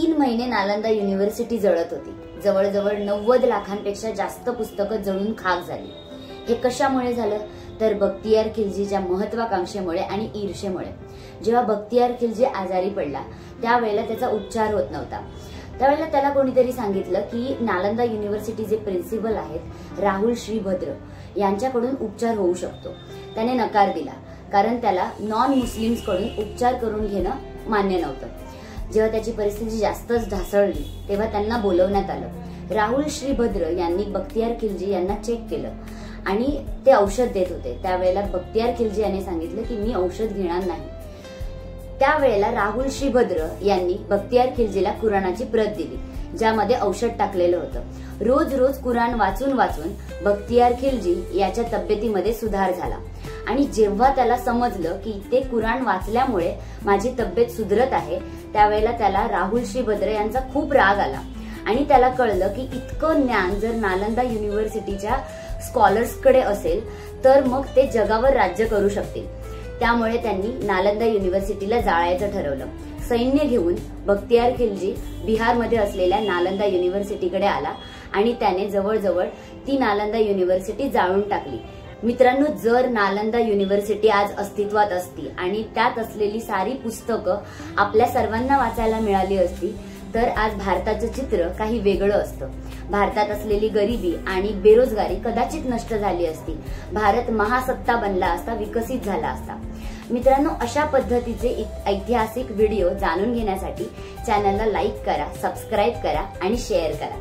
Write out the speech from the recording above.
3 महिने नालंदा युनिव्हर्सिटी जळत होती। जवळजवळ 90 लाखांपेक्षा जास्त पुस्तकं जळून खाक झाली। हे कशामुळे झालं तर बख्तियार खिलजीच्या महत्वाकांक्षेमुळे आणि ईर्षेमुळे। जेव्हा बख्तियार खिलजी आजारी पडला त्यावेळेला त्याचा उपचार होत नव्हता। त्यावेळेला त्याला कोणीतरी सांगितलं की नालंदा युनिव्हर्सिटीचे प्रिन्सिपल आहेत राहुल श्रीभद्र यांच्याकडून उपचार होऊ शकतो। त्याने नकार दिला कारण त्याला नॉन मुस्लिम्स कडून उपचार करून घेणं मान्य नव्हतं। जेव्हा त्याची परिस्थिती जास्तच ढासळली तेव्हा त्यांना बोलवण्यात आलं। राहुल श्रीभद्र यांनी बख्तियार खिलजी यांना चेक केलं आणि ते औषध देत होते। त्यावेळेला बख्तियार खिलजी यांनी सांगितलं की मी औषध घेणार नाही। त्यावेळेला राहुल श्रीभद्र यांनी बख्तियार खिलजीला कुराणाची प्रत दिली ज्यामध्ये औषध टाकलेलं होतं। रोज रोज कुराण वाचून वाचून बख्तियार खिलजी याच्या तब्येतीमध्ये सुधार झाला आणि जेव्हा त्याला समजलं की ते कुराण वाचल्यामुळे माझी तब्येत सुधरत आहे त्यावेळेला त्याला राहुल श्रीभद्र यांचा खूप राग आला आणि त्याला कळलं की इतकं ज्ञान जर नालंदा युनिव्हर्सिटीच्या स्कॉलर्सकडे असेल तर मग ते जगावर राज्य करू शकतील। त्यामुळे त्यांनी नालंदा युनिव्हर्सिटीला जाळायचं ठरवलं। सैन्य घेऊन बख्तियार खिलजी बिहारमध्ये असलेल्या नालंदा युनिव्हर्सिटीकडे आला आणि त्याने जवळजवळ ती नालंदा युनिव्हर्सिटी जाळून टाकली। मित्रांनो, जर नालंदा युनिव्हर्सिटी आज अस्तित्वात असती आणि त्यात असलेली सारी पुस्तकं आपल्या सर्वांना वाचायला मिळाली असती तर आज भारताचं चित्र काही वेगळं असतं। भारतात असलेली गरिबी आणि बेरोजगारी कदाचित नष्ट झाली असती। भारत महासत्ता बनला असता, विकसित झाला असता। मित्रांनो, अशा पद्धतीचे ऐतिहासिक व्हिडिओ जाणून घेण्यासाठी चॅनलला लाईक करा, सबस्क्राईब करा आणि शेअर करा।